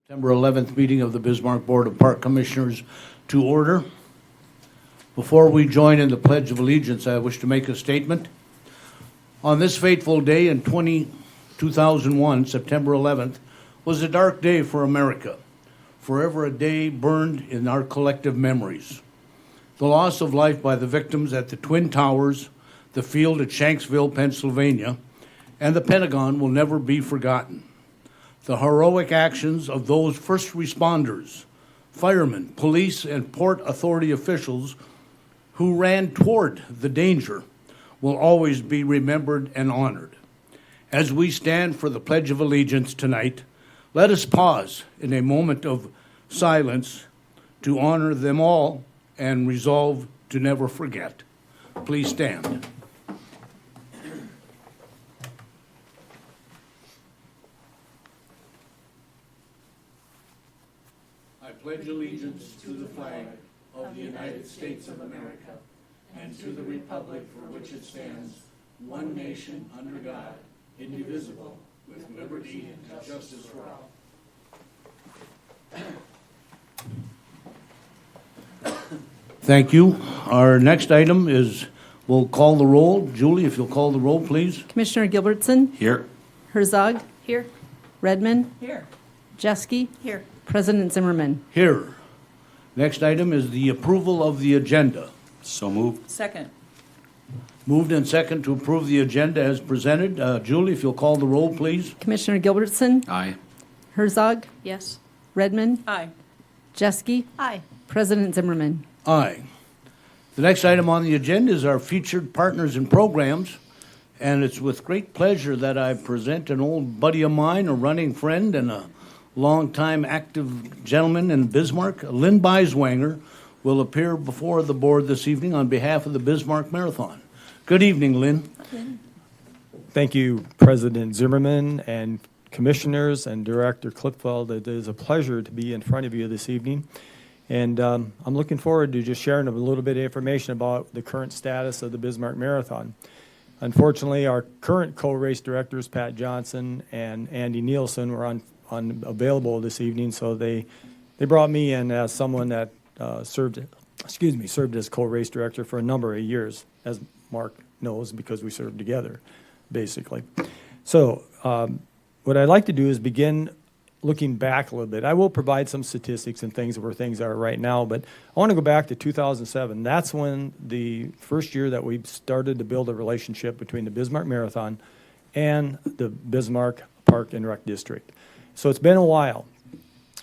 September 11th meeting of the Bismarck Board of Park Commissioners to order. Before we join in the Pledge of Allegiance, I wish to make a statement. On this fateful day in 2001, September 11th, was a dark day for America, forever a day burned in our collective memories. The loss of life by the victims at the Twin Towers, the field at Shanksville, Pennsylvania, and the Pentagon will never be forgotten. The heroic actions of those first responders, firemen, police, and Port Authority officials who ran toward the danger will always be remembered and honored. As we stand for the Pledge of Allegiance tonight, let us pause in a moment of silence to honor them all and resolve to never forget. Please stand. I pledge allegiance to the flag of the United States of America and to the republic for which it stands, one nation under God, indivisible, with liberty and justice for all. Thank you. Our next item is, we'll call the roll. Julie, if you'll call the roll, please. Commissioner Gilbertson? Here. Herzog? Here. Redmond? Here. Jeske? Here. President Zimmerman? Here. Next item is the approval of the agenda. So moved. Second. Moved and second to approve the agenda as presented. Julie, if you'll call the roll, please. Commissioner Gilbertson? Aye. Herzog? Yes. Redmond? Aye. Jeske? Aye. President Zimmerman? Aye. The next item on the agenda is our featured partners and programs, and it's with great pleasure that I present an old buddy of mine, a running friend, and a longtime active gentleman in Bismarck. Lynn Beiswanger will appear before the board this evening on behalf of the Bismarck Marathon. Good evening, Lynn. Thank you, President Zimmerman and Commissioners and Director Klipfeld. It is a pleasure to be in front of you this evening. And I'm looking forward to just sharing a little bit of information about the current status of the Bismarck Marathon. Unfortunately, our current co-race directors, Pat Johnson and Andy Nielsen, were unavailable this evening, so they brought me in as someone that served as co-race director for a number of years, as Mark knows, because we served together, basically. So what I'd like to do is begin looking back a little bit. I will provide some statistics and things where things are right now, but I want to go back to 2007. That's when the first year that we started to build a relationship between the Bismarck Marathon and the Bismarck Park and Rec District. So it's been a while.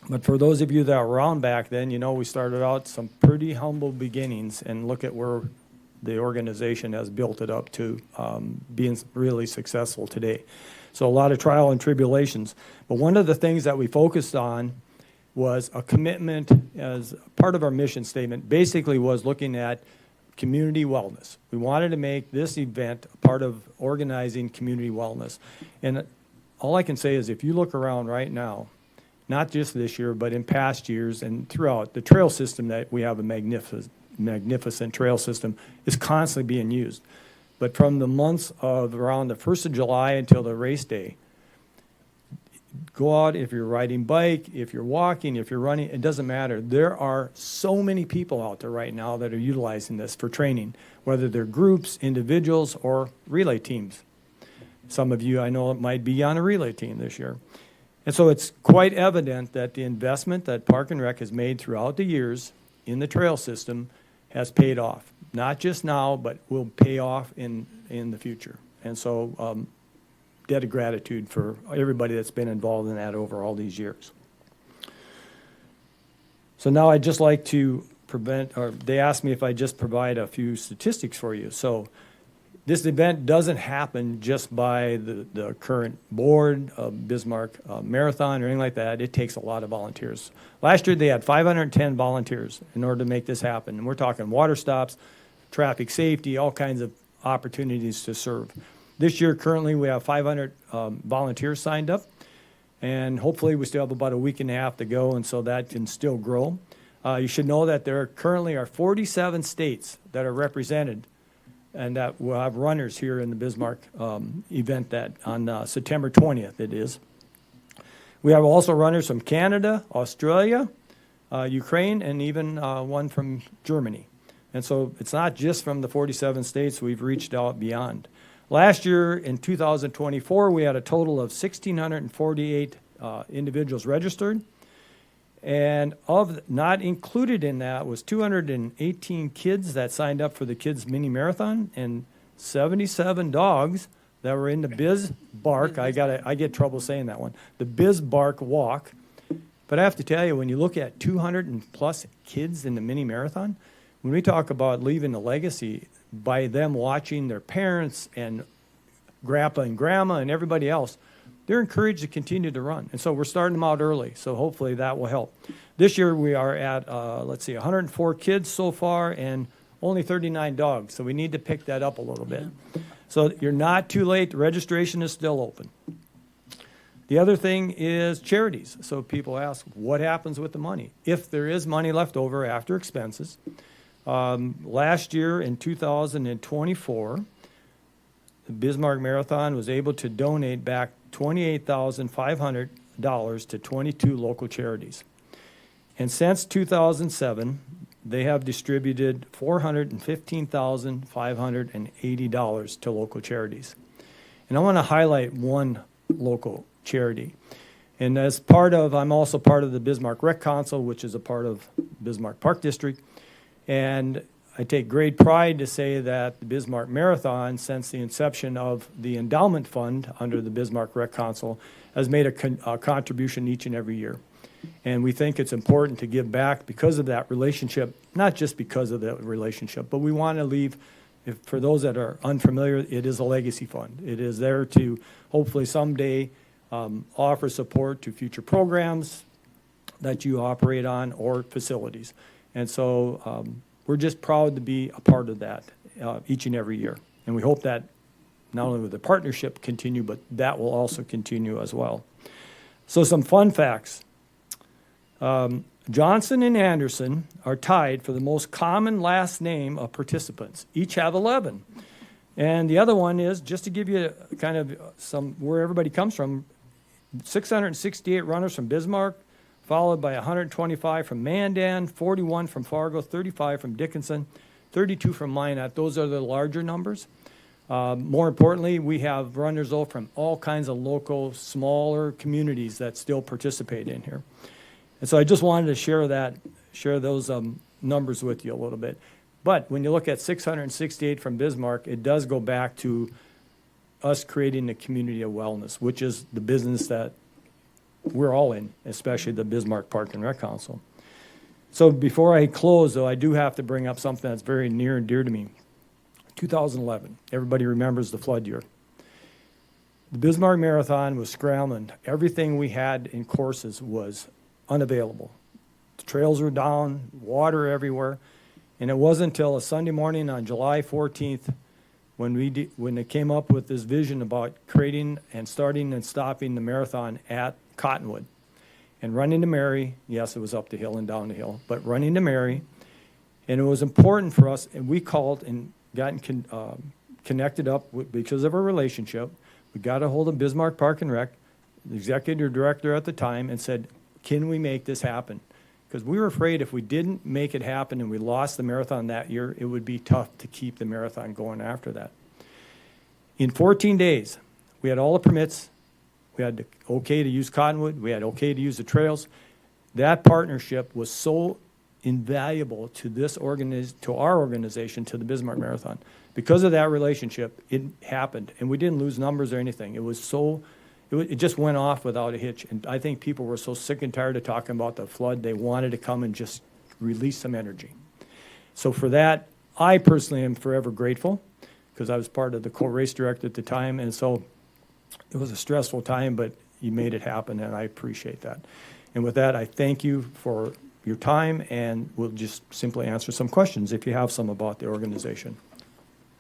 But for those of you that were around back then, you know we started out some pretty humble beginnings, and look at where the organization has built it up to being really successful today. So a lot of trial and tribulations. But one of the things that we focused on was a commitment as part of our mission statement, basically was looking at community wellness. We wanted to make this event a part of organizing community wellness. And all I can say is if you look around right now, not just this year, but in past years and throughout, the trail system that we have, a magnificent trail system, is constantly being used. But from the months of around the 1st of July until the race day, go out if you're riding bike, if you're walking, if you're running, it doesn't matter. There are so many people out there right now that are utilizing this for training, whether they're groups, individuals, or relay teams. Some of you I know might be on a relay team this year. And so it's quite evident that the investment that Park and Rec has made throughout the years in the trail system has paid off. Not just now, but will pay off in the future. And so debt of gratitude for everybody that's been involved in that over all these years. So now I'd just like to they asked me if I just provide a few statistics for you. So this event doesn't happen just by the current board of Bismarck Marathon or anything like that. It takes a lot of volunteers. Last year they had 510 volunteers in order to make this happen. And we're talking water stops, traffic safety, all kinds of opportunities to serve. This year, currently, we have 500 volunteers signed up, and hopefully we still have about a week and a half to go, and so that can still grow. You should know that there currently are 47 states that are represented and that we'll have runners here in the Bismarck event that on September 20th it is. We have also runners from Canada, Australia, Ukraine, and even one from Germany. And so it's not just from the 47 states, we've reached out beyond. Last year, in 2024, we had a total of 1,648 individuals registered. And not included in that was 218 kids that signed up for the Kids Mini Marathon and 77 dogs that were in the Bismarck. I get trouble saying that one. The Bismarck Walk. But I have to tell you, when you look at 200 and plus kids in the mini marathon, when we talk about leaving a legacy by them watching their parents and grandpa and grandma and everybody else, they're encouraged to continue to run. And so we're starting them out early, so hopefully that will help. This year we are at, 104 kids so far and only 39 dogs, so we need to pick that up a little bit. So you're not too late. The registration is still open. The other thing is charities. So people ask, what happens with the money? If there is money left over after expenses, last year in 2024, the Bismarck Marathon was able to donate back $28,500 to 22 local charities. And since 2007, they have distributed $415,580 to local charities. And I want to highlight one local charity. And I'm also part of the Bismarck Rec Council, which is a part of Bismarck Park District. And I take great pride to say that the Bismarck Marathon, since the inception of the endowment fund under the Bismarck Rec Council, has made a contribution each and every year. And we think it's important to give back because of that relationship, not just because of the relationship, but we want to leave, for those that are unfamiliar, it is a legacy fund. It is there to hopefully someday offer support to future programs that you operate on or facilities. And so we're just proud to be a part of that each and every year. And we hope that not only will the partnership continue, but that will also continue as well. So some fun facts. Johnson and Anderson are tied for the most common last name of participants. Each have 11. And the other one is, just to give you kind of some where everybody comes from, 668 runners from Bismarck, followed by 125 from Mandan, 41 from Fargo, 35 from Dickinson, 32 from Minot. Those are the larger numbers. More importantly, we have runners though from all kinds of local, smaller communities that still participate in here. And so I just wanted to share those numbers with you a little bit. But when you look at 668 from Bismarck, it does go back to us creating a community of wellness, which is the business that we're all in, especially the Bismarck Park and Rec Council. So before I close, though, I do have to bring up something that's very near and dear to me. 2011, everybody remembers the flood year. The Bismarck Marathon was scrambling. Everything we had in courses was unavailable. The trails were down, water everywhere, and it wasn't until a Sunday morning on July 14th when they came up with this vision about creating and starting and stopping the marathon at Cottonwood and running to Mary. Yes, it was up the hill and down the hill, but running to Mary. And it was important for us, and we called and got connected up because of our relationship. We got a hold of Bismarck Park and Rec, the executive director at the time, and said, can we make this happen? Because we were afraid if we didn't make it happen and we lost the marathon that year, it would be tough to keep the marathon going after that. In 14 days, we had all the permits. We had okay to use Cottonwood. We had okay to use the trails. That partnership was so invaluable to to our organization, to the Bismarck Marathon. Because of that relationship, it happened, and we didn't lose numbers or anything. It just went off without a hitch, and I think people were so sick and tired of talking about the flood, they wanted to come and just release some energy. So for that, I personally am forever grateful, because I was part of the co-race director at the time, and so it was a stressful time, but you made it happen, and I appreciate that. And with that, I thank you for your time, and we'll just simply answer some questions if you have some about the organization.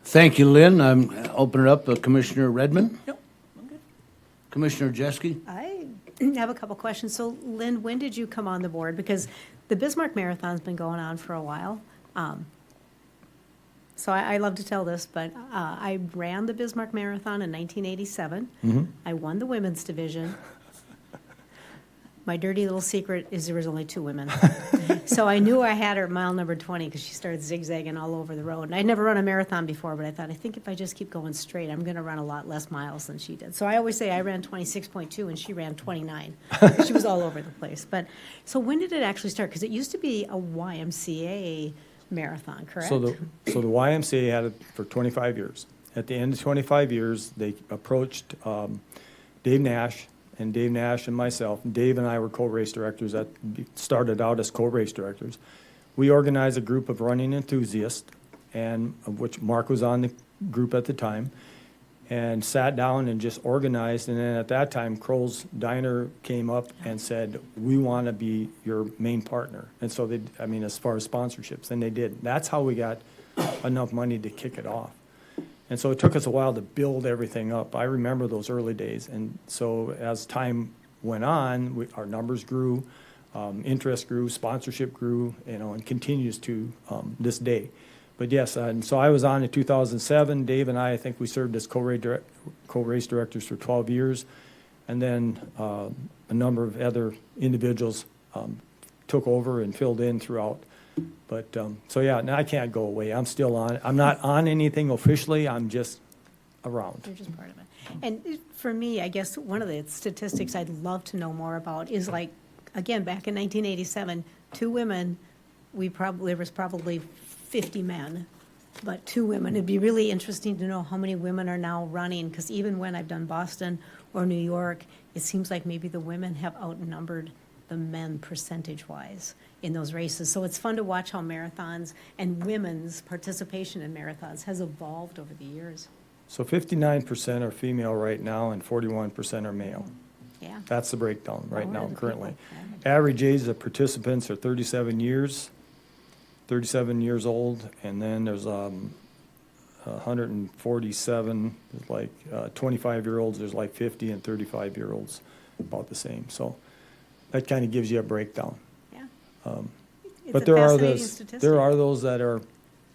Thank you, Lynn. I'm opening it up to Commissioner Redmond. Nope, I'm good. Commissioner Jeske. I have a couple questions. So, Lynn, when did you come on the board? Because the Bismarck Marathon's been going on for a while. So I love to tell this, but I ran the Bismarck Marathon in 1987. Mm-hmm. I won the women's division. my dirty little secret is there was only 2 women. So I knew I had her at mile number 20 because she started zigzagging all over the road. And I'd never run a marathon before, but I thought, I think if I just keep going straight, I'm going to run a lot less miles than she did. So I always say I ran 26.2 and she ran 29. She was all over the place. But so when did it actually start? Because it used to be a YMCA marathon, correct? So the YMCA had it for 25 years. At the end of 25 years, they approached Dave Nash and myself. Dave and I were co-race directors that started out as co-race directors. We organized a group of running enthusiasts, and of which Mark was on the group at the time, and sat down and just organized. And then at that time, Kroll's Diner came up and said, we want to be your main partner. And so they, I mean, as far as sponsorships, and they did. That's how we got enough money to kick it off. And so it took us a while to build everything up. I remember those early days. And so as time went on, our numbers grew, interest grew, sponsorship grew, and continues to this day. But yes, and so I was on in 2007. Dave and I think we served as co-race directors for 12 years. And then a number of other individuals took over and filled in throughout. But, so yeah, now I can't go away. I'm still on. I'm not on anything officially. I'm just around. You're just part of it. And for me, I guess one of the statistics I'd love to know more about is like, again, back in 1987, 2 women, there was probably 50 men, but 2 women. It'd be really interesting to know how many women are now running, because even when I've done Boston or New York, it seems like maybe the women have outnumbered the men percentage-wise in those races. So it's fun to watch how marathons and women's participation in marathons has evolved over the years. So 59% are female right now and 41% are male. Yeah. That's the breakdown right More now, of the currently. people. Average age of participants are 37 years old, and then there's 147, like 25-year-olds, there's like 50, and 35-year-olds, about the same. So that kind of gives you a breakdown. Yeah. It's But a there are fascinating statistic. those that are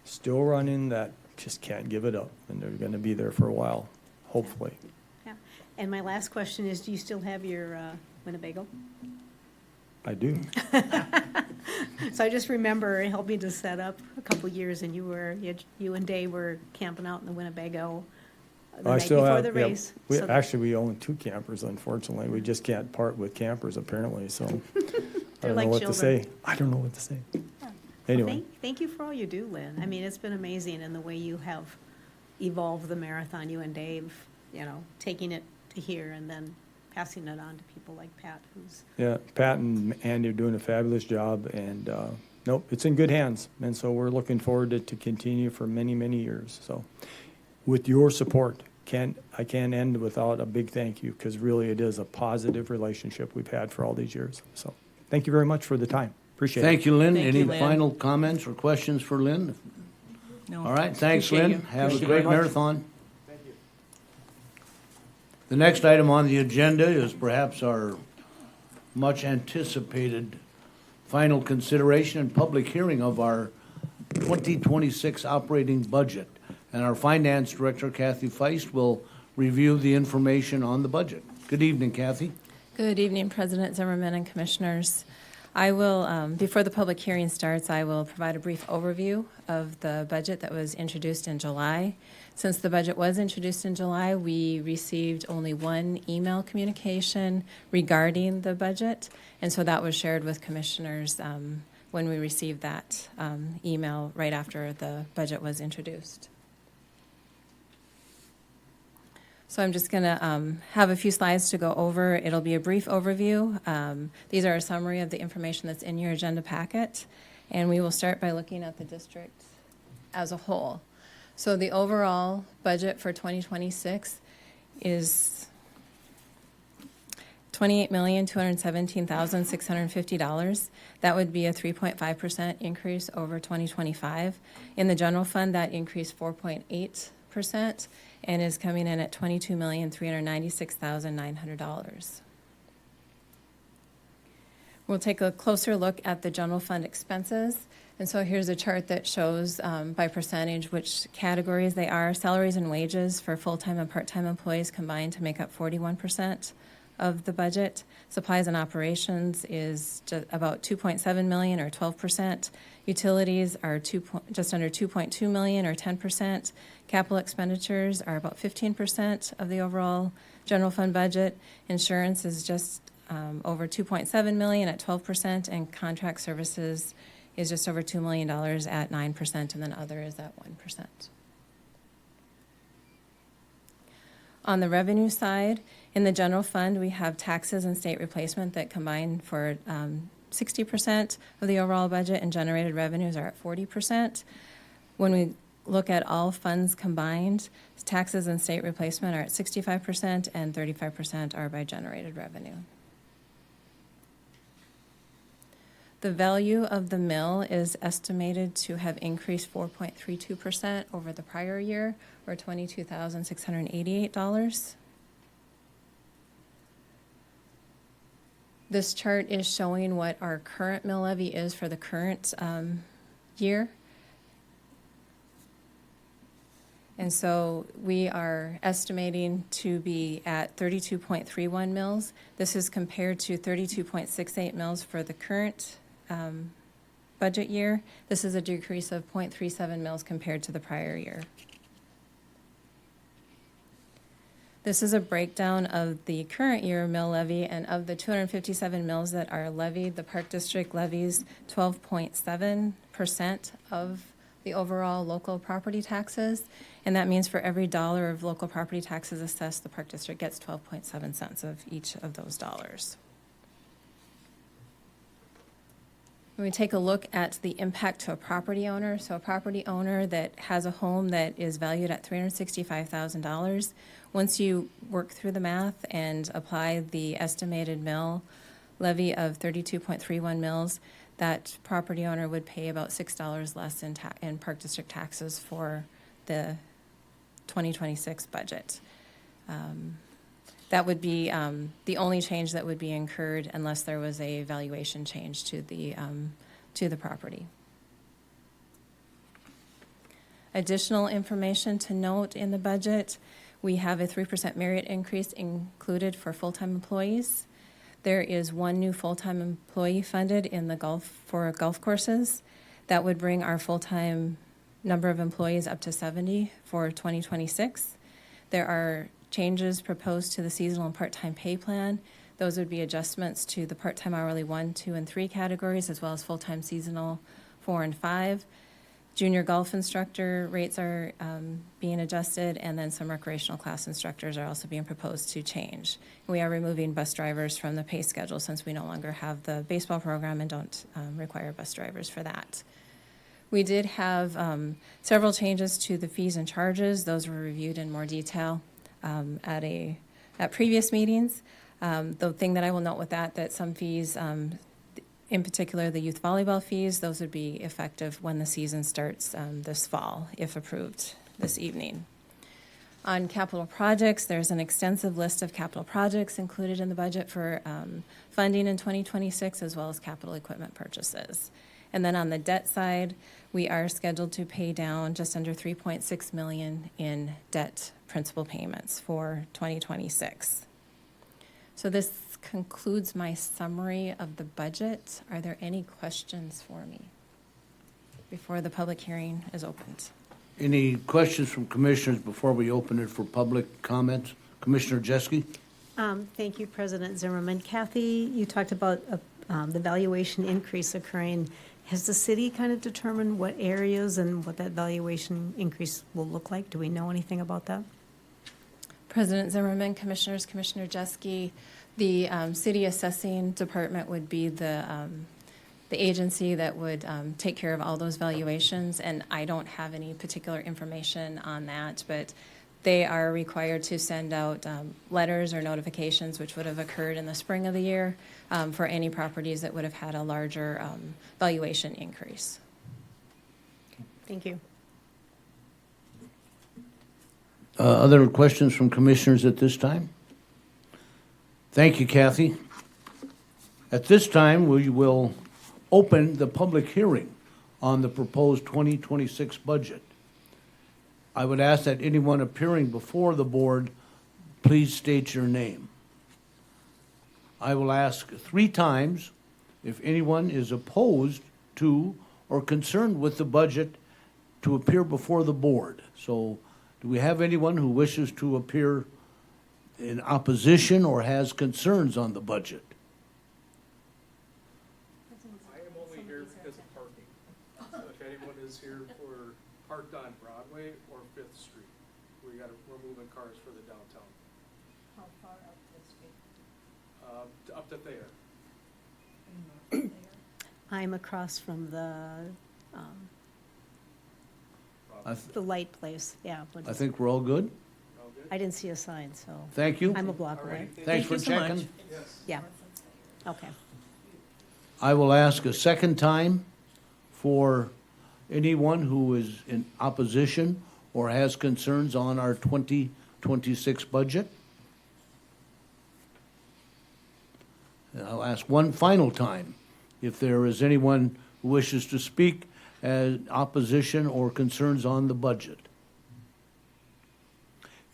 still running that just can't give it up, and they're going to be there for a while, hopefully. Yeah. And my last question is, do you still have your Winnebago? I do. So I just remember it helped me to set up a couple years, and you and Dave were camping out in the Winnebago the night before the race. We So we own 2 campers, unfortunately. We just can't part with campers, apparently, so I They're don't like know what to children. say. I don't know what to say. Well, Anyway, thank you for all you do, Lynn. I mean, it's been amazing in the way you have evolved the marathon, you and Dave, taking it to here and then passing it on to people like Pat, who's, yeah, Pat and Andy are doing a fabulous job, and, nope, it's in good hands. And so we're looking forward to continue for many, many years. So with your support, I can't end without a big thank you, because really it is a positive relationship we've had for all these years. So thank you very much for the time. Appreciate it. Thank you, Lynn. Thank Any you, Lynn. final comments or questions for Lynn? No. All right, thanks, Appreciate Lynn. you. Have a Thank you great very much. marathon. The next item on the agenda is perhaps our much-anticipated final consideration and public hearing of our 2026 operating budget. And our finance director, Kathy Feist, will review the information on the budget. Good evening, Kathy. Good evening, President Zimmerman and Commissioners. I will, before the public hearing starts, I will provide a brief overview of the budget that was introduced in July. Since the budget was introduced in July, we received only 1 email communication regarding the budget, and so that was shared with commissioners when we received that email right after the budget was introduced. So I'm just going to have a few slides to go over. It'll be a brief overview. These are a summary of the information that's in your agenda packet. And we will start by looking at the district as a whole. So the overall budget for 2026 is $28,217,650. That would be a 3.5% increase over 2025. In the general fund, that increased 4.8%. And is coming in at $22,396,900. We'll take a closer look at the general fund expenses. And so here's a chart that shows by percentage which categories they are. Salaries and wages for full-time and part-time employees combined to make up 41% of the budget. Supplies and operations is about 2.7 million or 12%. Utilities are just under 2.2 million or 10%. Capital expenditures are about 15% of the overall general fund budget. Insurance is just over 2.7 million at 12%, and contract services is just over $2 million at 9%, and then other is at 1%. On the revenue side, in the general fund, we have taxes and state replacement that combine for 60% of the overall budget, and generated revenues are at 40%. When we look at all funds combined, taxes and state replacement are at 65%, and 35% are by generated revenue. The value of the mill is estimated to have increased 4.32% over the prior year, or $22,688. This chart is showing what our current mill levy is for the current year. And so we are estimating to be at 32.31 mils. This is compared to 32.68 mils for the current budget year. This is a decrease of 0.37 mils compared to the prior year. This is a breakdown of the current year mill levy, and of the 257 mills that are levied, the Park District levies 12.7% of the overall local property taxes, and that means for every dollar of local property taxes assessed, the Park District gets 12.7 cents of each of those dollars. When we take a look at the impact to a property owner, so a property owner that has a home that is valued at $365,000, once you work through the math and apply the estimated mill levy of 32.31 mils, that property owner would pay about $6 less in Park District taxes for the 2026 budget. That would be the only change that would be incurred unless there was a valuation change to the property. Additional information to note in the budget: we have a 3% merit increase included for full-time employees. There is one new full-time employee funded in the golf courses. That would bring our full-time number of employees up to 70 for 2026. There are changes proposed to the seasonal and part-time pay plan. Those would be adjustments to the part-time hourly 1, 2, and 3 categories, as well as full-time seasonal 4 and 5. Junior golf instructor rates are being adjusted, and then some recreational class instructors are also being proposed to change. We are removing bus drivers from the pay schedule since we no longer have the baseball program and don't require bus drivers for that. We did have several changes to the fees and charges. Those were reviewed in more detail at previous meetings. The thing that I will note with that some fees, in particular the youth volleyball fees, those would be effective when the season starts this fall, if approved this evening. On capital projects, there's an extensive list of capital projects included in the budget for funding in 2026, as well as capital equipment purchases. And then on the debt side, we are scheduled to pay down just under $3.6 million in debt principal payments for 2026. So this concludes my summary of the budget. Are there any questions for me before the public hearing is opened? Any questions from commissioners before we open it for public comments? Commissioner Jeske? Thank you, President Zimmerman. Kathy, you talked about the valuation increase occurring. Has the city kind of determined what areas and what that valuation increase will look like? Do we know anything about that? President Zimmerman, Commissioners, Commissioner Jeske, the city assessing department would be the agency that would take care of all those valuations, and I don't have any particular information on that, but they are required to send out letters or notifications, which would have occurred in the spring of the year, for any properties that would have had a larger valuation increase. Thank you. Other questions from commissioners at this time? Thank you, Kathy. At this time, we will open the public hearing on the proposed 2026 budget. I would ask that anyone appearing before the board please state your name. I will ask 3 times if anyone is opposed to or concerned with the budget to appear before the board. So, do we have anyone who wishes to appear in opposition or has concerns on the budget? I am only here because of parking. So if anyone is here for parked on Broadway or Fifth Street, we're moving cars for the downtown. How far up the street? Up to there. I'm across from I th- the light place, yeah. I think we're all good. All good? I didn't see a sign, so Thank you. I'm a block away. Thanks for checking. Yes. Yeah, okay. I will ask a second time for anyone who is in opposition or has concerns on our 2026 budget. And I'll ask one final time if there is anyone who wishes to speak as opposition or concerns on the budget.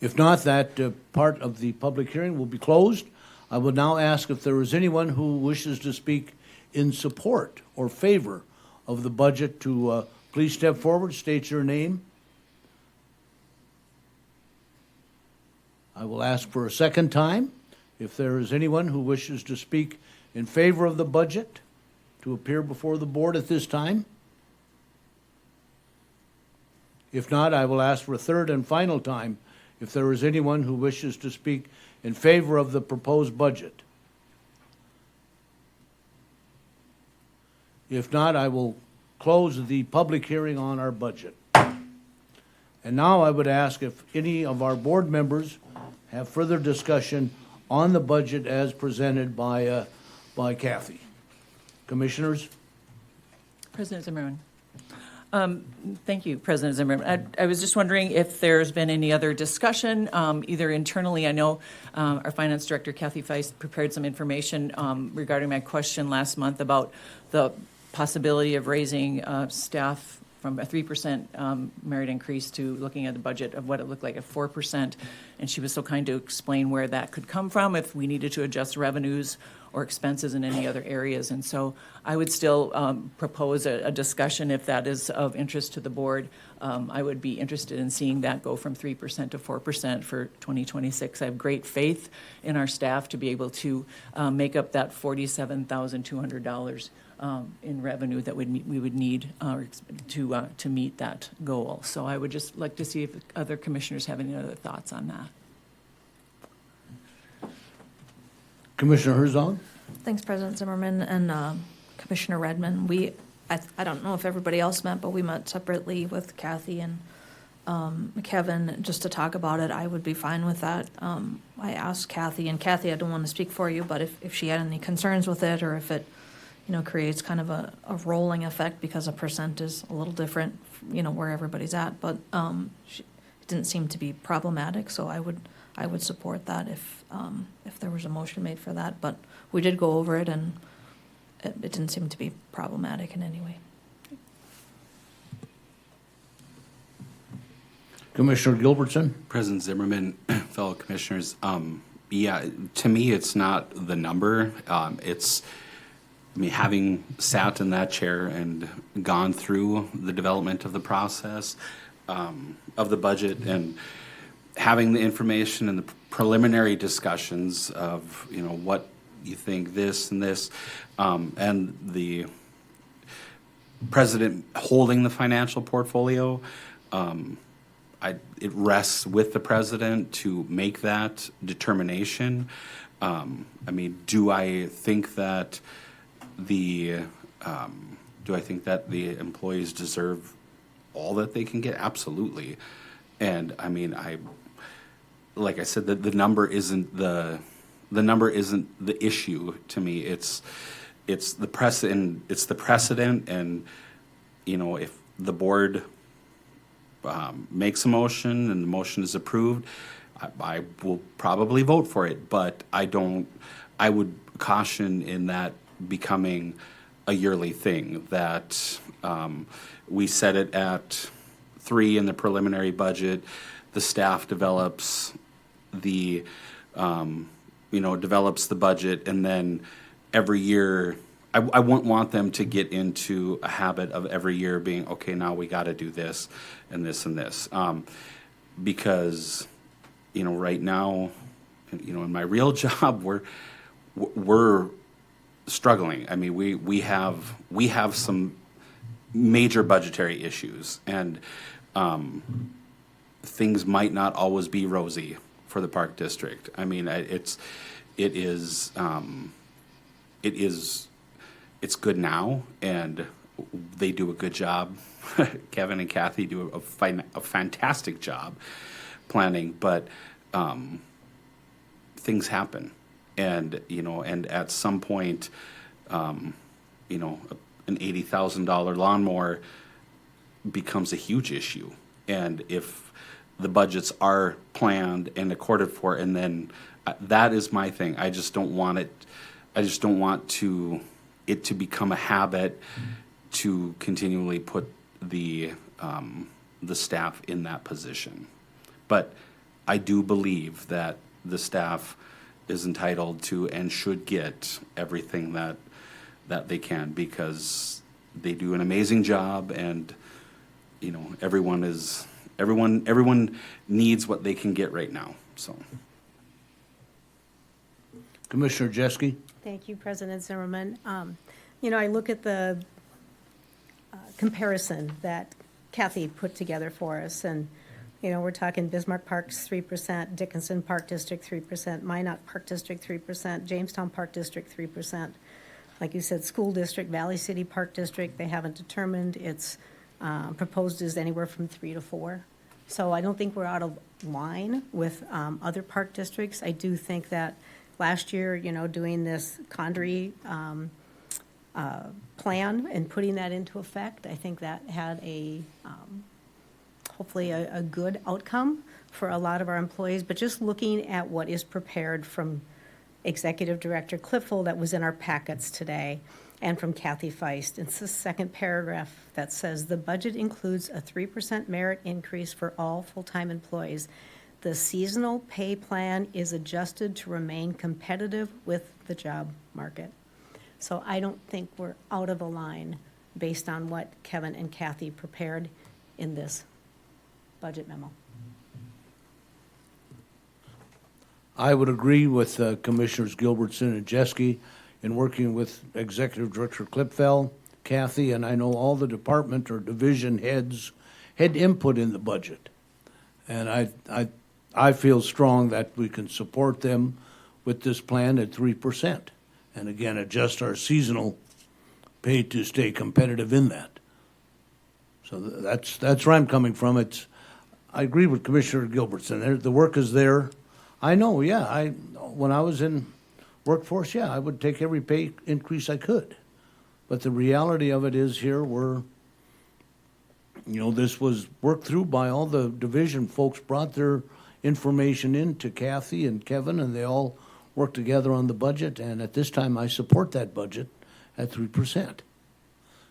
If not, that part of the public hearing will be closed. I will now ask if there is anyone who wishes to speak in support or favor of the budget to please step forward, state your name. I will ask for a second time if there is anyone who wishes to speak in favor of the budget to appear before the board at this time. If not, I will ask for a third and final time if there is anyone who wishes to speak in favor of the proposed budget. If not, I will close the public hearing on our budget. And now I would ask if any of our board members have further discussion on the budget as presented by Kathy. Commissioners? President Zimmerman. Thank you, President Zimmerman. I was just wondering if there's been any other discussion, either internally. I know our finance director, Kathy Feist, prepared some information regarding my question last month about the possibility of raising staff from a 3% merit increase to looking at the budget of what it looked like at 4%. And she was so kind to explain where that could come from if we needed to adjust revenues or expenses in any other areas. And so I would still propose a discussion if that is of interest to the board. I would be interested in seeing that go from 3% to 4% for 2026. I have great faith in our staff to be able to make up that $47,200 in revenue that we would need to meet that goal. So I would just like to see if other commissioners have any other thoughts on that. Commissioner Herzog? Thanks, President Zimmerman and Commissioner Redmond. I don't know if everybody else met, but we met separately with Kathy and Kevin just to talk about it. I would be fine with that. I asked Kathy, and Kathy, I don't want to speak for you, but if she had any concerns with it or if it, creates kind of a rolling effect because a percent is a little different, where everybody's at. But it didn't seem to be problematic, so I would support that if there was a motion made for that. But we did go over it, and it didn't seem to be problematic in any way. Commissioner Gilbertson? President Zimmerman, fellow commissioners, yeah, to me, it's not the number. Having sat in that chair and gone through the development of the process of the budget and having the information and the preliminary discussions of, what you think this and this, and the president holding the financial portfolio, it rests with the president to make that determination. Do I think that the employees deserve all that they can get? Absolutely. And like I said, the number isn't the issue to me. It's the precedent, and if the board makes a motion and the motion is approved, I will probably vote for it. But I would caution in that becoming a yearly thing, that we set it at 3 in the preliminary budget. The staff develops the develops the budget, and then every year, I wouldn't want them to get into a habit of every year being, okay, now we got to do this and this and this. Because, right now, in my real job, we're struggling. I mean, we have some major budgetary issues, and things might not always be rosy for the Park District. I mean, it's good now, and they do a good job. Kevin and Kathy do a fantastic job planning, but things happen, and at some point, an $80,000 lawnmower becomes a huge issue, and if the budgets are planned and accorded for, and then that is my thing. I just don't want it. I just don't want it to become a habit to continually put the staff in that position. But I do believe that the staff is entitled to and should get everything that they can, because they do an amazing job, and everyone needs what they can get right now. So, Commissioner Jeske? Thank you, President Zimmerman. I look at the comparison that Kathy put together for us, and, we're talking Bismarck Parks 3%, Dickinson Park District 3%, Minot Park District 3%, Jamestown Park District 3%. Like you said, School District, Valley City Park District, they haven't determined. It's proposed is anywhere from 3 to 4. So I don't think we're out of line with other park districts. I do think that last year, doing this Condrey plan and putting that into effect, I think that had hopefully a good outcome for a lot of our employees. But just looking at what is prepared from Executive Director Cliffel that was in our packets today, and from Kathy Feist, it's the second paragraph that says, the budget includes a 3% merit increase for all full-time employees. The seasonal pay plan is adjusted to remain competitive with the job market. So I don't think we're out of a line based on what Kevin and Kathy prepared in this budget memo. I would agree with Commissioners Gilbertson and Jeske in working with Executive Director Klipfel, Kathy, and I know all the department or division heads had input in the budget. And I feel strong that we can support them with this plan at 3%. And again, adjust our seasonal pay to stay competitive in that. So that's where I'm coming from. I agree with Commissioner Gilbertson. The work is there. I know, yeah. When I was in workforce, yeah, I would take every pay increase I could. But the reality of it is here, this was worked through by all the division folks, brought their information in to Kathy and Kevin, and they all worked together on the budget. And at this time, I support that budget at 3%.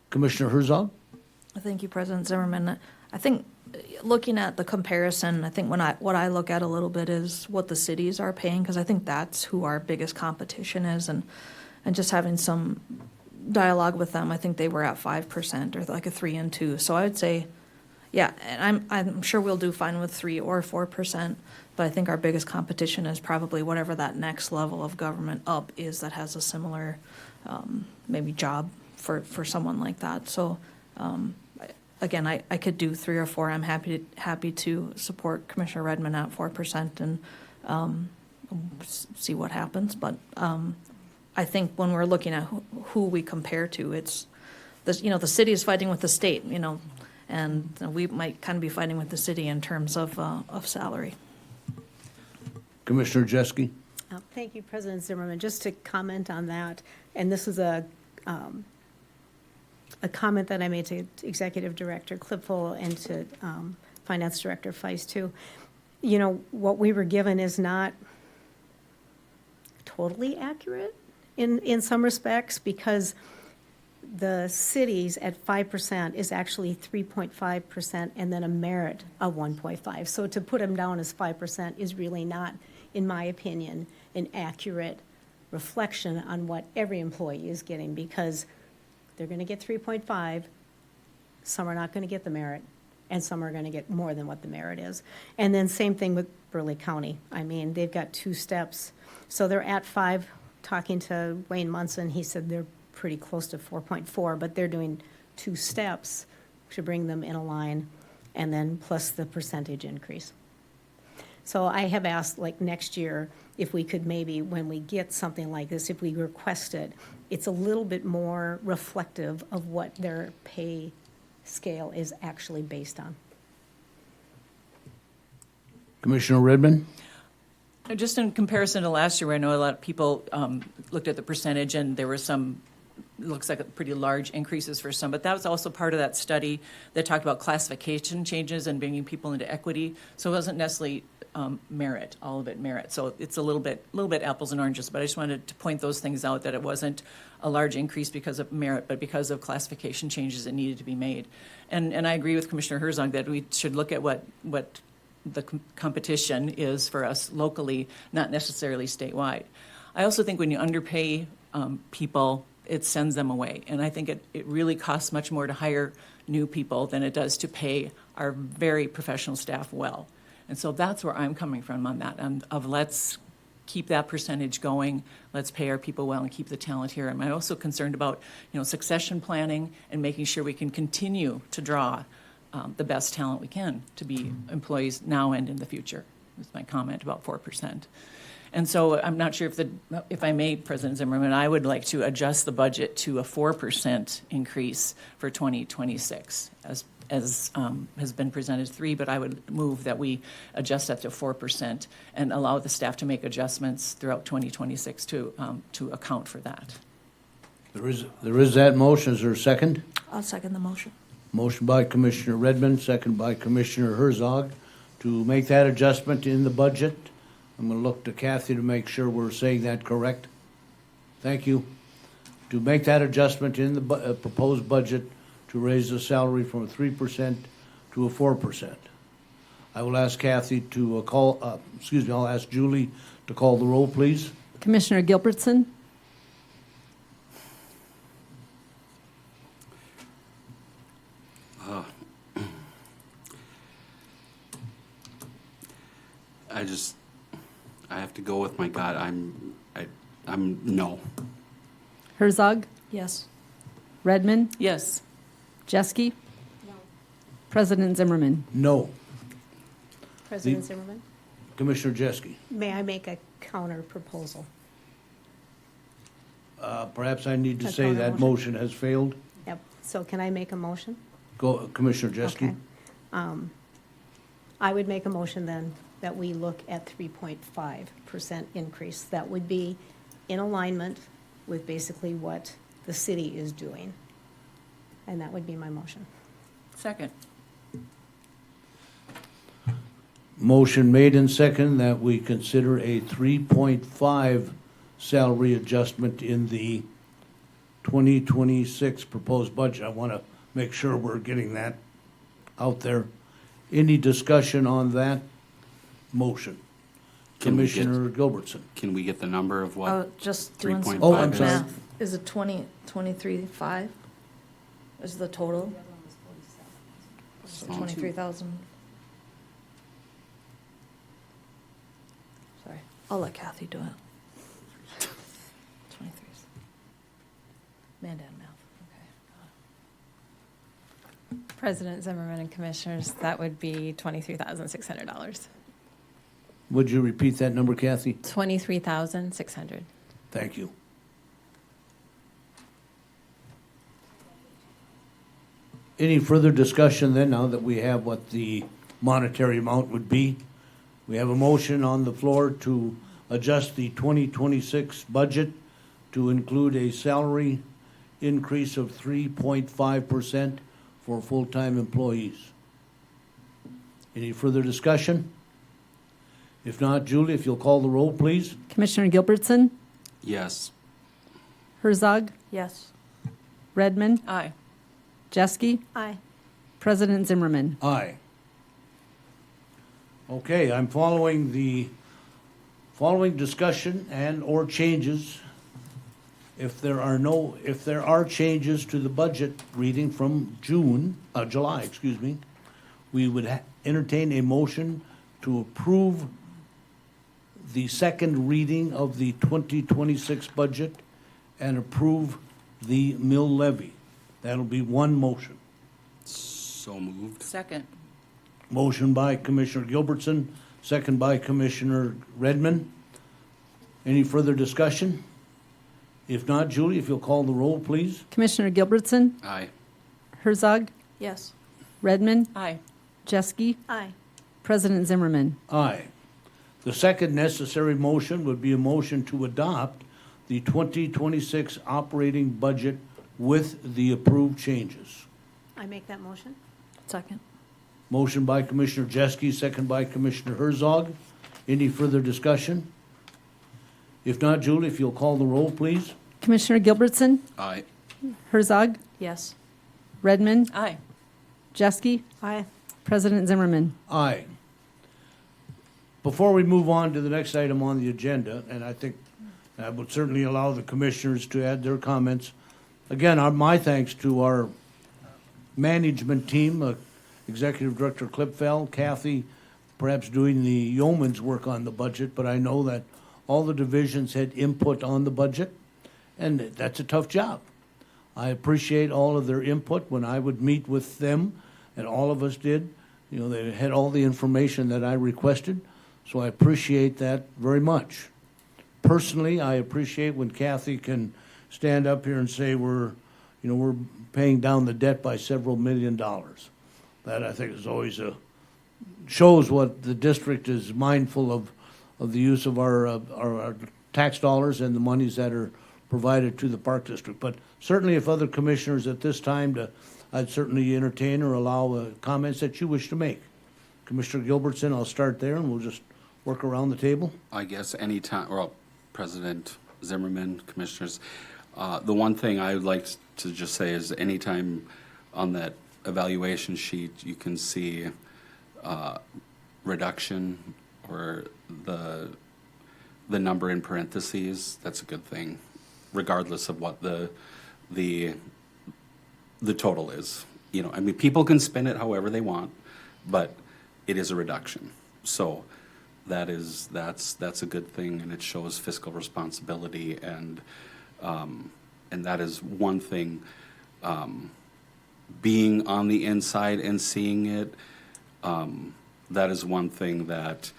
Commissioner Herzog? Thank you, President Zimmerman. I think looking at the comparison, I think what I look at a little bit is what the cities are paying, because I think that's who our biggest competition is, and just having some dialogue with them, I think they were at 5% or like a 3 and 2. So I would say, yeah, and I'm sure we'll do fine with 3 or 4%, but I think our biggest competition is probably whatever that next level of government up is that has a similar maybe job for someone like that. So again, I could do 3 or 4. I'm happy to support Commissioner Redmond at 4% and see what happens. But I think when we're looking at who we compare to, it's the city is fighting with the state, and we might kind of be fighting with the city in terms of salary. Commissioner Jeske? Thank you, President Zimmerman. Just to comment on that, and this is a comment that I made to Executive Director Klipfel and to Finance Director Feist too. What we were given is not totally accurate in some respects, because the cities at 5% is actually 3.5% and then a merit of 1.5. So to put them down as 5% is really not in my opinion, an accurate reflection on what every employee is getting, because they're going to get 3.5, some are not going to get the merit, and some are going to get more than what the merit is. And then same thing with Burley County. I mean, they've got 2 steps. So they're at 5. Talking to Wayne Munson, he said they're pretty close to 4.4, but they're doing 2 steps to bring them in a line, and then plus the percentage increase. So I have asked, like, next year, if we could maybe, when we get something like this, if we request it, it's a little bit more reflective of what their pay scale is actually based on. Commissioner Redmond? Just in comparison to last year, I know a lot of people looked at the percentage, and there were some, looks like pretty large increases for some, but that was also part of that study that talked about classification changes and bringing people into equity. So it wasn't necessarily merit, all of it merit. So it's a little bit apples and oranges, but I just wanted to point those things out, that it wasn't a large increase because of merit, but because of classification changes that needed to be made. And I agree with Commissioner Herzog that we should look at what the competition is for us locally, not necessarily statewide. I also think when you underpay people, it sends them away. And I think it really costs much more to hire new people than it does to pay our very professional staff well. And so that's where I'm coming from on that, of let's keep that percentage going, let's pay our people well and keep the talent here. And I'm also concerned about, succession planning and making sure we can continue to draw the best talent we can to be employees now and in the future. That's my comment about 4%. And so I'm not sure if I may, President Zimmerman, I would like to adjust the budget to a 4% increase for 2026, as has been presented 3, but I would move that we adjust that to 4% and allow the staff to make adjustments throughout 2026 to account for that. There is that motion. Is there a second? I'll second the motion. Motion by Commissioner Redmond, second by Commissioner Herzog to make that adjustment in the budget. I'm going to look to Kathy to make sure we're saying that correct. Thank you. To make that adjustment in the proposed budget to raise the salary from a 3% to a 4%. I will ask Kathy to I'll ask Julie to call the roll, please. Commissioner Gilbertson, I have to go with my gut. I'm no. Herzog, Yes. Redmond, Yes. Jeske. President Zimmerman. No. President Zimmerman, Commissioner Jeske. may I make a counter proposal? Perhaps I need to A say counter that motion? motion has failed. Yep, so can I make a motion? Go, Commissioner Jeske. Okay. I would make a motion then that we look at 3.5% increase. That would be in alignment with basically what the city is doing. And that would be my motion. Second. Motion made and second that we consider a 3.5 salary adjustment in the 2026 proposed budget. I want to make sure we're getting that out there. Any discussion on that motion? Can we get- Commissioner Gilbertson. Can we get the number of what? Just doing some 3.5 Oh, I'm quick sorry. math. Is it 23.5 is the total? So Oh. 23,000. Sorry, I'll let Kathy do it. 23. Amanda and math, okay. President Zimmerman and Commissioners, that would be $23,600. Would you repeat that number, Kathy? $23,600. Thank you. Any further discussion then, now that we have what the monetary amount would be? We have a motion on the floor to adjust the 2026 budget to include a salary increase of 3.5% for full-time employees. Any further discussion? If not, Julie, if you'll call the roll, please. Commissioner Gilbertson, Yes. Herzog, Yes. Redmond, Aye. Jeske, Aye. President Zimmerman. Aye. Okay, I'm following the Following discussion and/or changes, if there are changes to the budget reading from July, we would entertain a motion to approve the second reading of the 2026 budget and approve the mill levy. That'll be one motion. So moved. Second. Motion by Commissioner Gilbertson, second by Commissioner Redmond. Any further discussion? If not, Julie, if you'll call the roll, please. Commissioner Gilbertson, Aye. Herzog, Yes. Redmond, Aye. Jeske, Aye. President Zimmerman. Aye. The second necessary motion would be a motion to adopt the 2026 operating budget with the approved changes. I make that motion? Second. Motion by Commissioner Jeske, second by Commissioner Herzog. Any further discussion? If not, Julie, if you'll call the roll, please. Commissioner Gilbertson, Aye. Herzog, Yes. Redmond, Aye. Jeske, Aye. President Zimmerman. Aye. Before we move on to the next item on the agenda, and I think I would certainly allow the commissioners to add their comments. Again, my thanks to our management team, Executive Director Klipfeld, Kathy, perhaps doing the yeoman's work on the budget, but I know that all the divisions had input on the budget, and that's a tough job. I appreciate all of their input when I would meet with them, and all of us did. You know, they had all the information that I requested, so I appreciate that very much. Personally, I appreciate when Kathy can stand up here and say we're paying down the debt by several $1 million. That I think is always shows what the district is mindful of the use of our tax dollars and the monies that are provided to the Park District. But certainly if other commissioners at this time, I'd certainly entertain or allow comments that you wish to make. Commissioner Gilbertson, I'll start there and we'll just work around the table. I guess anytime, well, President Zimmerman, commissioners, the one thing I would like to just say is anytime on that evaluation sheet you can see reduction or the number in parentheses, that's a good thing, regardless of what the total is. You know, I mean, people can spend it however they want, but it is a reduction. So that's a good thing, and it shows fiscal responsibility, and that is one thing. Being on the inside and seeing it, that is one thing that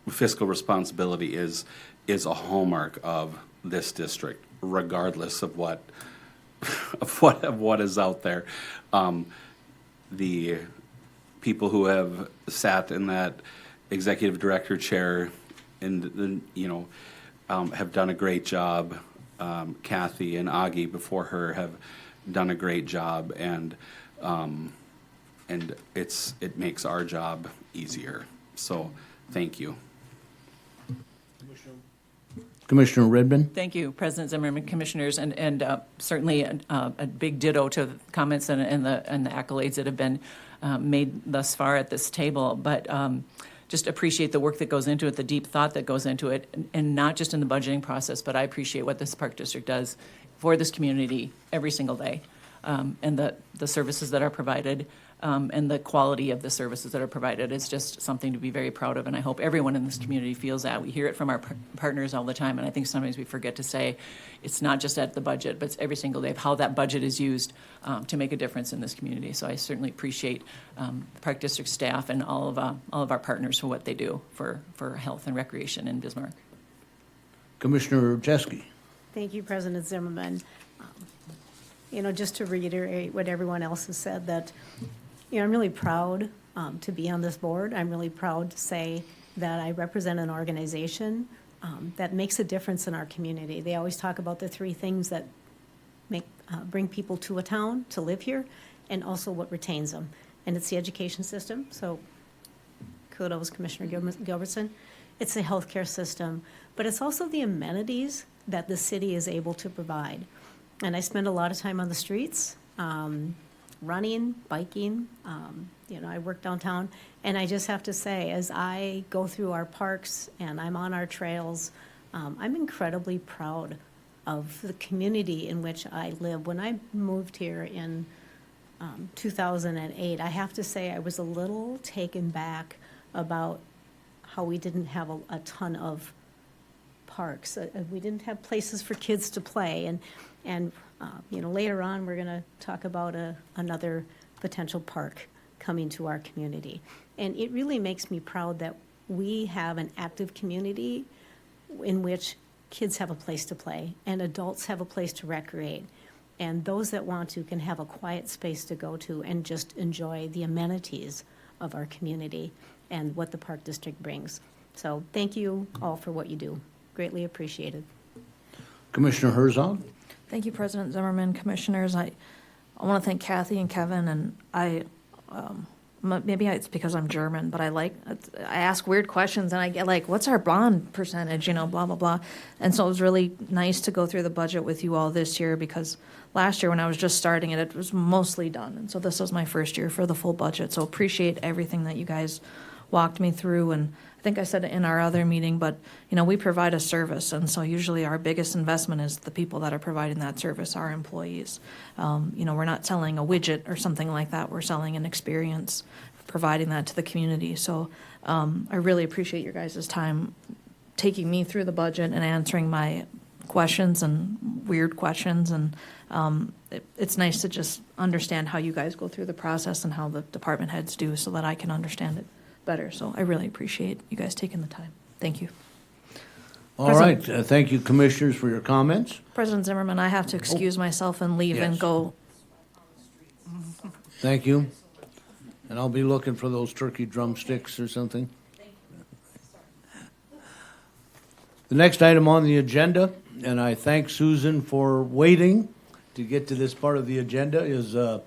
fiscal responsibility is a hallmark of this district, regardless of what is out there. The people who have sat in that executive director chair and have done a great job. Kathy and Augie before her have done a great job, and it makes our job easier. So thank you. Commissioner Redmond? Thank you, President Zimmerman, commissioners, and certainly a big ditto to the comments and the accolades that have been made thus far at this table. But just appreciate the work that goes into it, the deep thought that goes into it, and not just in the budgeting process, but I appreciate what this Park District does for this community every single day, and the services that are provided, and the quality of the services that are provided. It's just something to be very proud of, and I hope everyone in this community feels that. We hear it from our partners all the time, and I think sometimes we forget to say it's not just at the budget, but it's every single day of how that budget is used to make a difference in this community. So I certainly appreciate the Park District staff and all of our partners for what they do for health and recreation in Bismarck. Commissioner Jeske? Thank you, President Zimmerman. Just to reiterate what everyone else has said, that, I'm really proud to be on this board. I'm really proud to say that I represent an organization that makes a difference in our community. They always talk about the three things that bring people to a town to live here, and also what retains them. And it's the education system. So kudos, Commissioner Gilbertson. It's the healthcare system, but it's also the amenities that the city is able to provide. And I spend a lot of time on the streets. running, biking. I work downtown, and I just have to say, as I go through our parks and I'm on our trails, I'm incredibly proud of the community in which I live. When I moved here in 2008, I have to say I was a little taken back about how we didn't have a ton of parks. We didn't have places for kids to play, and later on, we're going to talk about another potential park coming to our community. And it really makes me proud that we have an active community in which kids have a place to play and adults have a place to recreate. And those that want to can have a quiet space to go to and just enjoy the amenities of our community and what the Park District brings. So thank you all for what you do. Greatly appreciated. Commissioner Herzog? Thank you, President Zimmerman, commissioners. I want to thank Kathy and Kevin, and maybe it's because I'm German, but I ask weird questions, and I get like, what's our bond percentage, blah, blah, blah. And so it was really nice to go through the budget with you all this year, because last year when I was just starting it, it was mostly done. And so this was my first year for the full budget. So appreciate everything that you guys walked me through. And I think I said it in our other meeting, but we provide a service, and so usually our biggest investment is the people that are providing that service, our employees. We're not selling a widget or something like that. We're selling an experience, providing that to the community. So I really appreciate your guys' time taking me through the budget and answering my questions and weird questions. And it's nice to just understand how you guys go through the process and how the department heads do, so that I can understand it better. So I really appreciate you guys taking the time. Thank you. All right. Thank you, commissioners, for your comments. President Zimmerman, I have to excuse myself and leave and Yes. go. Thank you. And I'll be looking for those turkey drumsticks or something. The next item on the agenda, and I thank Susan for waiting to get to this part of the agenda, is the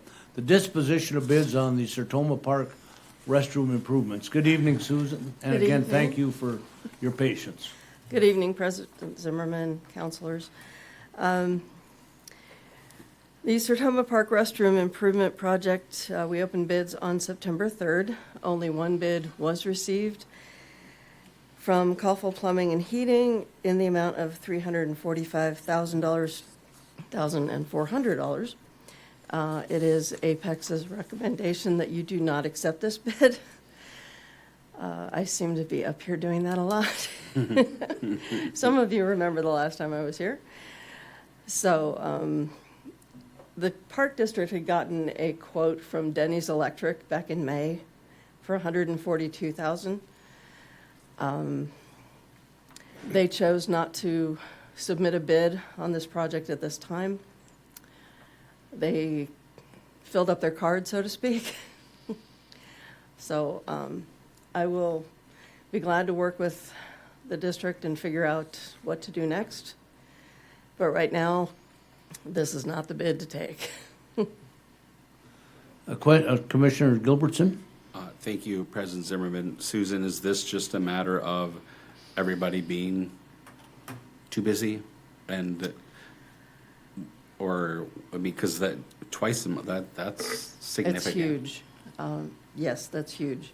disposition of bids on the Sertoma Park restroom improvements. Good evening, Susan. And Good again, evening. thank you for your patience. Good evening, President Zimmerman, councilors. The Sertoma Park Restroom Improvement Project, we opened bids on September 3rd. Only one bid was received from Kaufel Plumbing and Heating in the amount of $345,400. It is Apex's recommendation that you do not accept this bid. I seem to be up here doing that a lot. Some of you remember the last time I was here. So the Park District had gotten a quote from Denny's Electric back in May for $142,000. They chose not to submit a bid on this project at this time. They filled up their card, so to speak. So I will be glad to work with the district and figure out what to do next. But right now, this is not the bid to take. Commissioner Gilbertson? Thank you, President Zimmerman. Susan, is this just a matter of everybody being too busy? Because that twice a month, that's significant. It's huge. Yes, that's huge.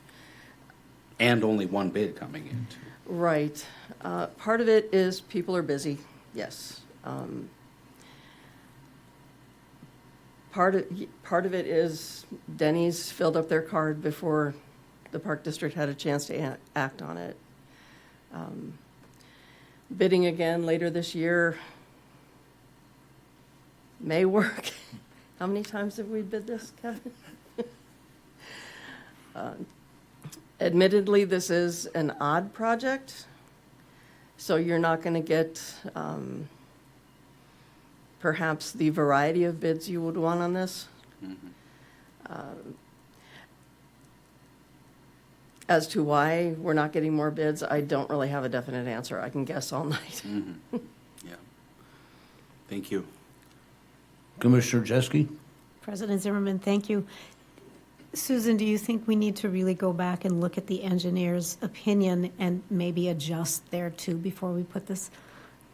And only one bid coming in. Right. Part of it is people are busy, yes. Part of it is Denny's filled up their card before the Park District had a chance to act on it. Bidding again later this year may work. How many times have we bid this, Kevin? Admittedly, this is an odd project, so you're not going to get perhaps the variety of bids you would want on this. As to why we're not getting more bids, I don't really have a definite answer. I can guess all night. Yeah. Thank you. Commissioner Jeske? President Zimmerman, thank you. Susan, do you think we need to really go back and look at the engineer's opinion and maybe adjust there too before we put this?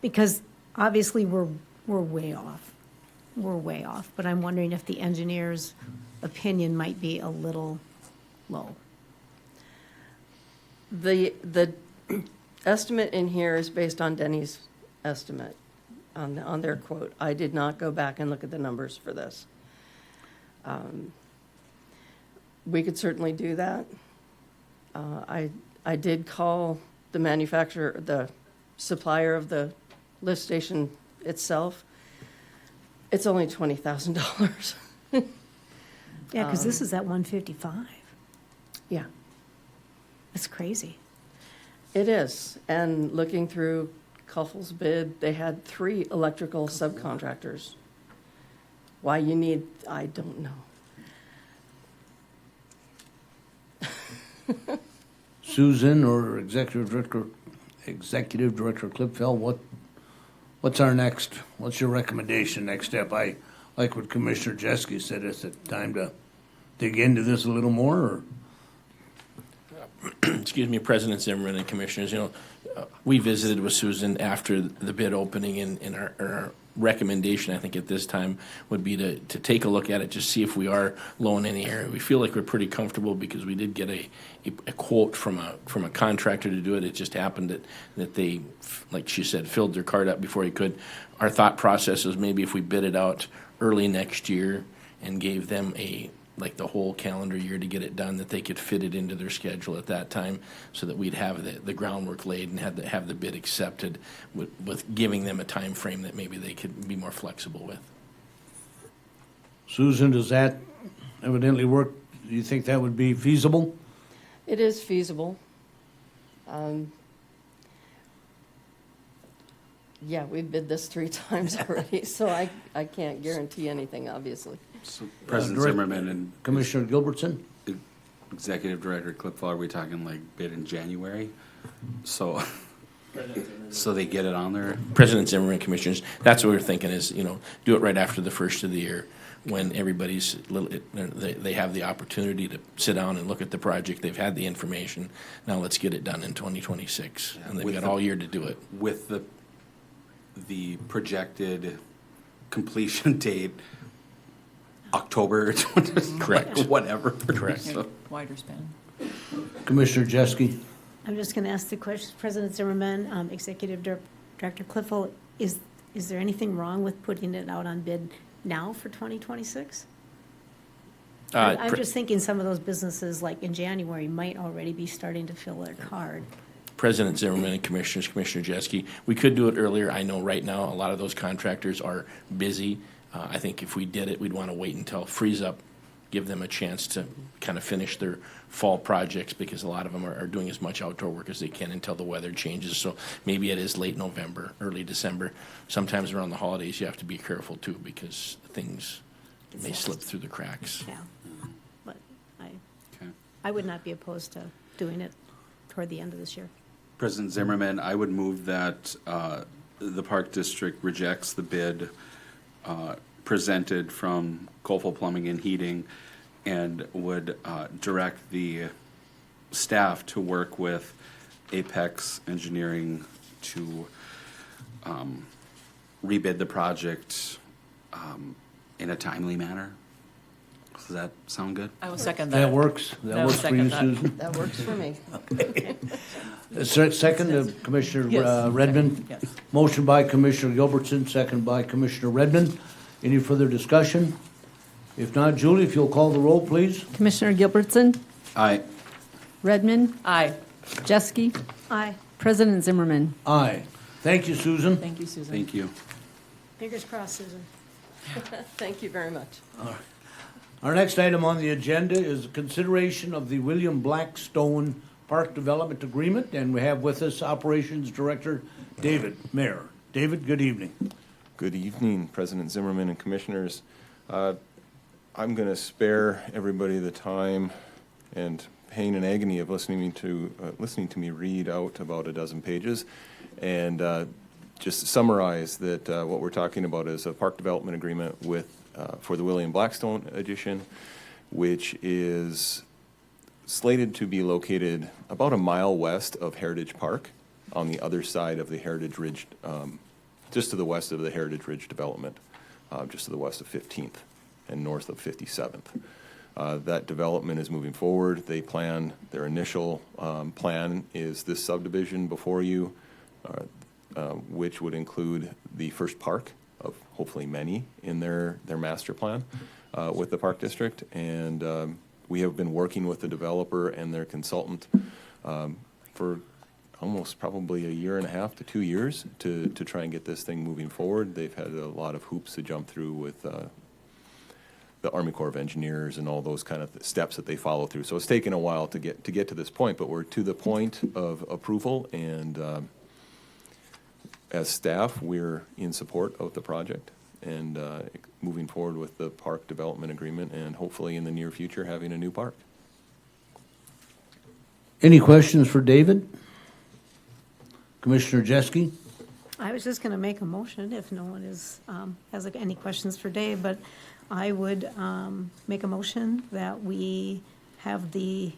Because obviously we're way off. We're way off, but I'm wondering if the engineer's opinion might be a little low. The estimate in here is based on Denny's estimate, on their quote. I did not go back and look at the numbers for this. We could certainly do that. I did call the manufacturer, the supplier of the lift station itself. It's only $20,000. Yeah, because this is at 155. Yeah, It's crazy. it is. And looking through Kuffel's bid, they had 3 electrical subcontractors. Why you need, I don't know. Susan or Executive Director Clipfeld, what's your recommendation, next step? I like what Commissioner Jeske said, is it time to dig into this a little more, or? Excuse me, President Zimmerman and Commissioners, we visited with Susan after the bid opening, and our recommendation, I think, at this time would be to take a look at it, just see if we are low in any area. We feel like we're pretty comfortable because we did get a quote from a contractor to do it. It just happened that they, like she said, filled their cart up before he could. Our thought process was maybe if we bid it out early next year and gave them the whole calendar year to get it done, that they could fit it into their schedule at that time, so that we'd have the groundwork laid and have the bid accepted, with giving them a time frame that maybe they could be more flexible with. Susan, does that evidently work? Do you think that would be feasible? It is feasible. Yeah, we've bid this 3 times already, so I can't guarantee anything, obviously. So President Direct- Zimmerman and Commissioner Gilbertson? Executive Director Clipfell, are we talking like bid in January? So they get it on there? President Zimmerman, Commissioners, that's what we're thinking is, do it right after the first of the year, when everybody's they have the opportunity to sit down and look at the project. They've had the information. Now let's get it done in 2026, and they've got all year to do it. With the projected completion date, October, Correct. whatever. Correct. So, Wider span. Commissioner Jeske? I'm just going to ask the question, President Zimmerman, Executive Director Clifford, is there anything wrong with putting it out on bid now for 2026? I'm just thinking some of those businesses, like in January, might already be starting to fill their card. President Zimmerman and Commissioners, Commissioner Jeske, we could do it earlier. I know right now a lot of those contractors are busy. I think if we did it, we'd want to wait until freeze up, give them a chance to kind of finish their fall projects, because a lot of them are doing as much outdoor work as they can until the weather changes. So maybe it is late November, early December. Sometimes around the holidays, you have to be careful too, because things may slip through the cracks. Yeah, but okay. I would not be opposed to doing it toward the end of this year. President Zimmerman, I would move that the Park District rejects the bid presented from Gulfo Plumbing and Heating, and would direct the staff to work with Apex Engineering to rebid the project in a timely manner. Does that sound good? I will second that. That works? I That will works for you, second that. Susan? That works for me. Second, Commissioner Yes. Redmond? Yes. Motion by Commissioner Gilbertson, second by Commissioner Redmond. Any further discussion? If not, Julie, if you'll call the roll, please. Commissioner Gilbertson, Aye. Redmond, Aye. Jeske, Aye. President Zimmerman. Aye. Thank you, Susan. Thank you, Susan. Thank you. Fingers crossed, Susan. Thank you very much. Our next item on the agenda is consideration of the William Blackstone Park Development Agreement, and we have with us Operations Director David Mayer. David, good evening. Good evening, President Zimmerman and Commissioners. I'm going to spare everybody the time and pain and agony of listening to me read out about a dozen pages, and just summarize that what we're talking about is a park development agreement for the William Blackstone edition, which is slated to be located about a mile west of Heritage Park, on the other side of the Heritage Ridge, just to the west of the Heritage Ridge development, just to the west of 15th and north of 57th. That development is moving forward. Their initial plan is this subdivision before you, which would include the first park of hopefully many in their master plan with the Park District. And we have been working with the developer and their consultant for almost probably a year and a half to 2 years to try and get this thing moving forward. They've had a lot of hoops to jump through with the Army Corps of Engineers and all those kind of steps that they follow through. So it's taken a while to get to this point, but we're to the point of approval, and as staff, we're in support of the project and moving forward with the park development agreement, and hopefully in the near future having a new park. Any questions for David? Commissioner Jeske? I was just going to make a motion if no one has any questions for Dave, but I would make a motion that we have the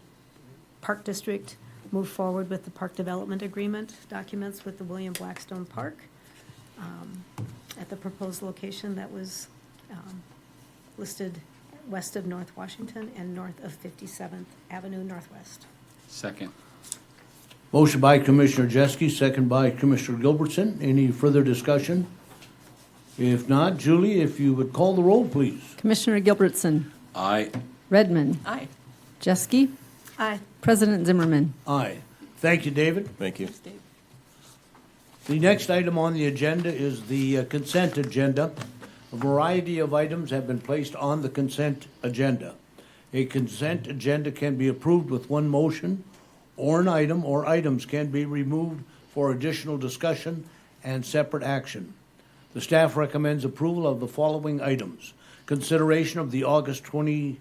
Park District move forward with the park development agreement documents with the William Blackstone Park at the proposed location that was listed west of North Washington and north of 57th Avenue Northwest. Second. Motion by Commissioner Jeske, second by Commissioner Gilbertson. Any further discussion? If not, Julie, if you would call the roll, please. Commissioner Gilbertson, Aye. Redmond, Aye. Jeske, Aye. President Zimmerman. Aye. Thank you, David. Thank you. The next item on the agenda is the consent agenda. A variety of items have been placed on the consent agenda. A consent agenda can be approved with one motion, or an item or items can be removed for additional discussion and separate action. The staff recommends approval of the following items: consideration of the August 21st,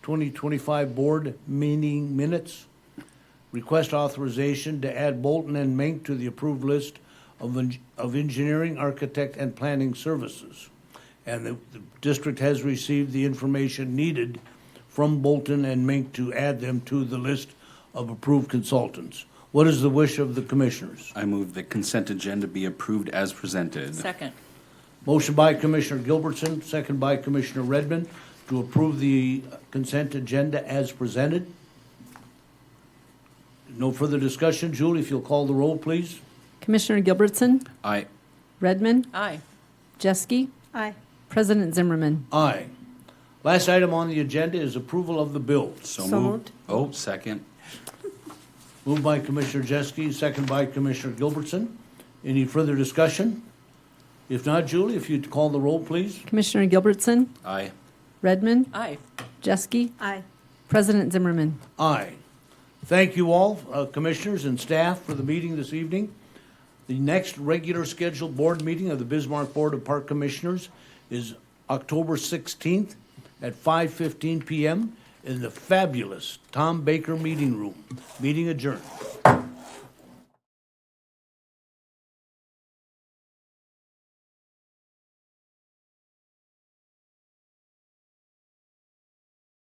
2025 board meeting minutes, request authorization to add Bolton and Mink to the approved list of engineering, architect, and planning services. And the district has received the information needed from Bolton and Mink to add them to the list of approved consultants. What is the wish of the commissioners? I move the consent agenda be approved as presented. Second. Motion by Commissioner Gilbertson, second by Commissioner Redmond, to approve the consent agenda as presented. No further discussion. Julie, if you'll call the roll, please. Commissioner Gilbertson, Aye. Redmond, Aye. Jeske, Aye. President Zimmerman. Aye. Last item on the agenda is approval of the bills. So So moved. moved. Oh, second. Moved by Commissioner Jeske, second by Commissioner Gilbertson. Any further discussion? If not, Julie, if you'd call the roll, please. Commissioner Gilbertson, Aye. Redmond, Aye. Jeske, Aye. President Zimmerman. Aye. Thank you all, commissioners and staff, for the meeting this evening. The next regular scheduled board meeting of the Bismarck Board of Park Commissioners is October 16th at 5:15 p.m. in the fabulous Tom Baker Meeting Room. Meeting adjourned.